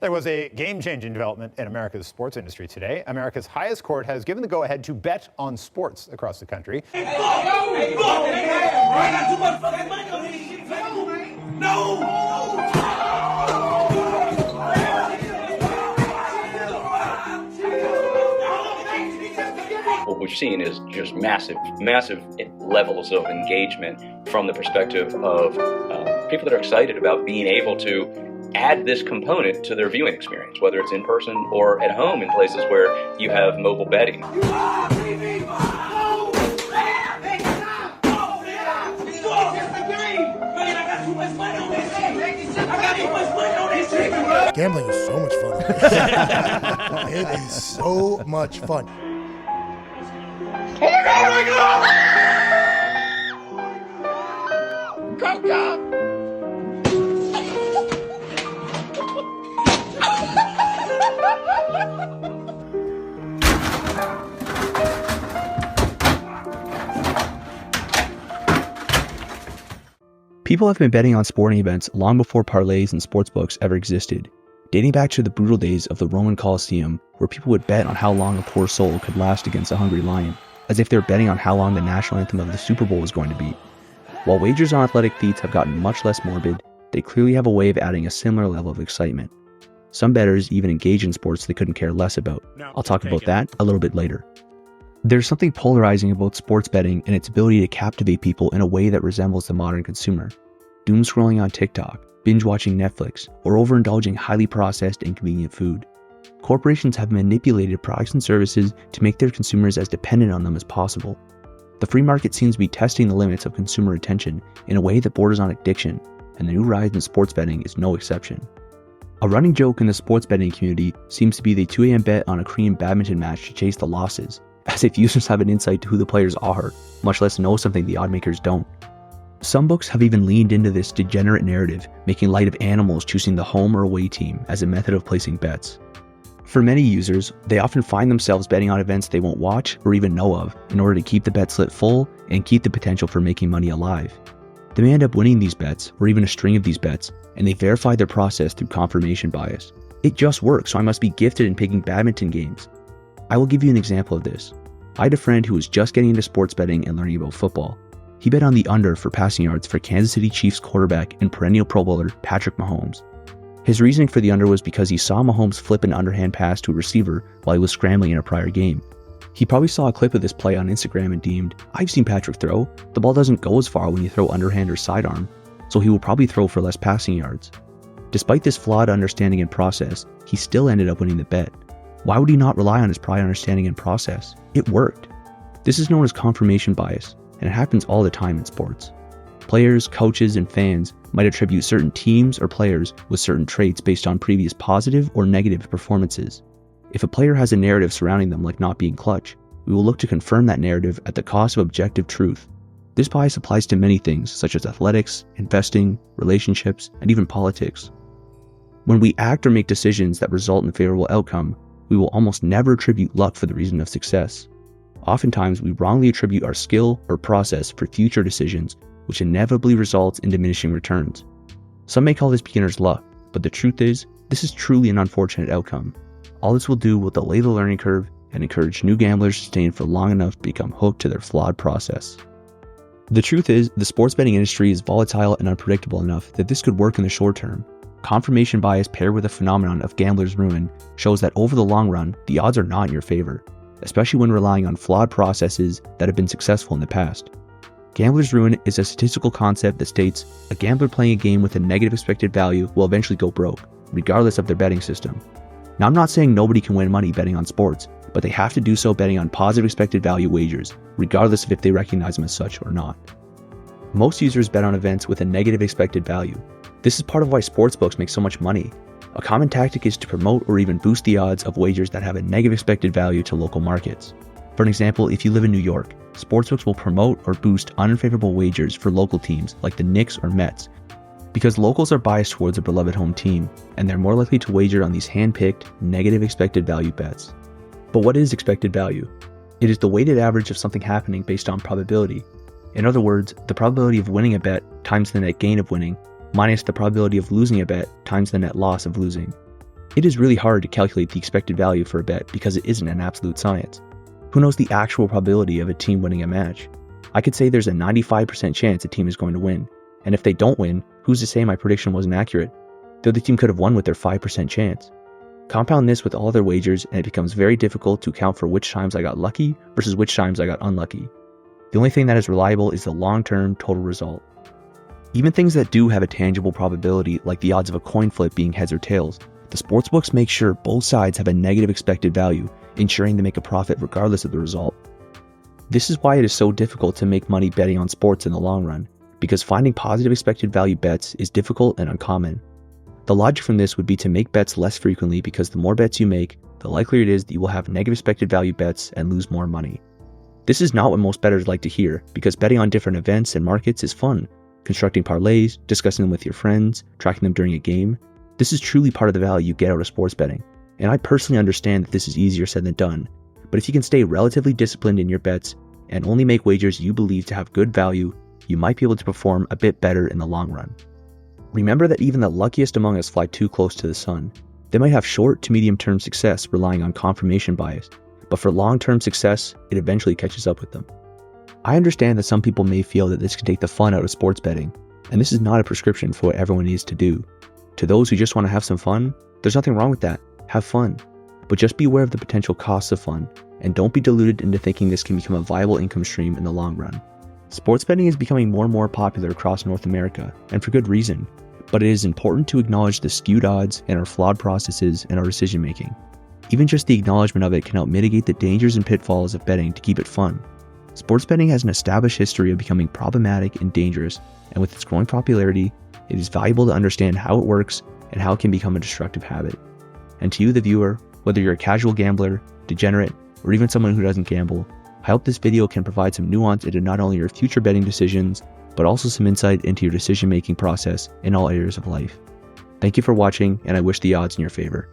There was a game-changing development in America's sports industry today. America's highest court has given the go-ahead to bet on sports across the country. I got too much fucking money on this shit. What we've seen is just massive levels of engagement from the perspective of people that are excited about being able to add this component to their viewing experience, whether it's in person or at home in places where you have mobile betting. Gambling is so much fun. It is so much fun. Go! People have been betting on sporting events long before parlays and sportsbooks ever existed, dating back to the brutal days of the Roman Colosseum, where people would bet on how long a poor soul could last against a hungry lion, as if they were betting on how long the national anthem of the Super Bowl was going to be. While wagers on athletic feats have gotten much less morbid, they clearly have a way of adding a similar level of excitement. Some bettors even engage in sports they couldn't care less about. I'll talk about that a little bit later. There's something polarizing about sports betting and its ability to captivate people in a way that resembles the modern consumer. Doom scrolling on TikTok, binge watching Netflix, or overindulging highly processed and convenient food. Corporations have manipulated products and services to make their consumers as dependent on them as possible. The free market seems to be testing the limits of consumer attention in a way that borders on addiction, and the new rise in sports betting is no exception. A running joke in the sports betting community seems to be the 2 a.m. bet on a Korean badminton match to chase the losses, as if users have an insight to who the players are, much less know something the oddmakers don't. Some books have even leaned into this degenerate narrative, making light of animals choosing the home or away team as a method of placing bets. For many users, they often find themselves betting on events they won't watch or even know of in order to keep the bet slip full and keep the potential for making money alive. They may end up winning these bets, or even a string of these bets, and they verify their process through confirmation bias. It just works, so I must be gifted in picking badminton games. I will give you an example of this. I had a friend who was just getting into sports betting and learning about football. He bet on the under for passing yards for Kansas City Chiefs quarterback and perennial Pro Bowler Patrick Mahomes. His reasoning for the under was because he saw Mahomes flip an underhand pass to a receiver while he was scrambling in a prior game. He probably saw a clip of this play on Instagram and deemed, "I've seen Patrick throw. The ball doesn't go as far when you throw underhand or sidearm, so he will probably throw for less passing yards." Despite this flawed understanding and process, he still ended up winning the bet. Why would he not rely on his prior understanding and process? It worked. This is known as confirmation bias, and it happens all the time in sports. Players, coaches, and fans might attribute certain teams or players with certain traits based on previous positive or negative performances. If a player has a narrative surrounding them like not being clutch, we will look to confirm that narrative at the cost of objective truth. This bias applies to many things such as athletics, investing, relationships, and even politics. When we act or make decisions that result in a favorable outcome, we will almost never attribute luck for the reason of success. Oftentimes, we wrongly attribute our skill or process for future decisions, which inevitably results in diminishing returns. Some may call this beginner's luck, but the truth is, this is truly an unfortunate outcome. All this will do will delay the learning curve and encourage new gamblers to stay in for long enough to become hooked to their flawed process. The truth is, the sports betting industry is volatile and unpredictable enough that this could work in the short term. Confirmation bias paired with a phenomenon of gambler's ruin shows that over the long run, the odds are not in your favor, especially when relying on flawed processes that have been successful in the past. Gambler's ruin is a statistical concept that states a gambler playing a game with a negative expected value will eventually go broke, regardless of their betting system. Now, I'm not saying nobody can win money betting on sports, but they have to do so betting on positive expected value wagers, regardless of if they recognize them as such or not. Most users bet on events with a negative expected value. This is part of why sportsbooks make so much money. A common tactic is to promote or even boost the odds of wagers that have a negative expected value to local markets. For an example, if you live in New York, sportsbooks will promote or boost unfavorable wagers for local teams like the Knicks or Mets, because locals are biased towards their beloved home team, and they're more likely to wager on these hand-picked, negative expected value bets. But what is expected value? It is the weighted average of something happening based on probability. In other words, the probability of winning a bet times the net gain of winning, minus the probability of losing a bet times the net loss of losing. It is really hard to calculate the expected value for a bet because it isn't an absolute science. Who knows the actual probability of a team winning a match? I could say there's a 95% chance a team is going to win, and if they don't win, who's to say my prediction wasn't accurate? The other team could have won with their 5% chance. Compound this with all other wagers and it becomes very difficult to account for which times I got lucky versus which times I got unlucky. The only thing that is reliable is the long-term total result. Even things that do have a tangible probability, like the odds of a coin flip being heads or tails, the sportsbooks make sure both sides have a negative expected value, ensuring they make a profit regardless of the result. This is why it is so difficult to make money betting on sports in the long run, because finding positive expected value bets is difficult and uncommon. The logic from this would be to make bets less frequently because the more bets you make, the likelier it is that you will have negative expected value bets and lose more money. This is not what most bettors like to hear, because betting on different events and markets is fun. Constructing parlays, discussing them with your friends, tracking them during a game. This is truly part of the value you get out of sports betting, and I personally understand that this is easier said than done, but if you can stay relatively disciplined in your bets and only make wagers you believe to have good value, you might be able to perform a bit better in the long run. Remember that even the luckiest among us fly too close to the sun. They might have short to medium term success relying on confirmation bias, but for long-term success, it eventually catches up with them. I understand that some people may feel that this can take the fun out of sports betting, and this is not a prescription for what everyone needs to do. To those who just want to have some fun, there's nothing wrong with that. Have fun. But just be aware of the potential costs of fun, and don't be deluded into thinking this can become a viable income stream in the long run. Sports betting is becoming more and more popular across North America, and for good reason, but it is important to acknowledge the skewed odds and our flawed processes and our decision making. Even just the acknowledgement of it can help mitigate the dangers and pitfalls of betting to keep it fun. Sports betting has an established history of becoming problematic and dangerous, and with its growing popularity, it is valuable to understand how it works and how it can become a destructive habit. And to you, the viewer, whether you're a casual gambler, degenerate, or even someone who doesn't gamble, I hope this video can provide some nuance into not only your future betting decisions, but also some insight into your decision-making process in all areas of life. Thank you for watching, and I wish the odds in your favor.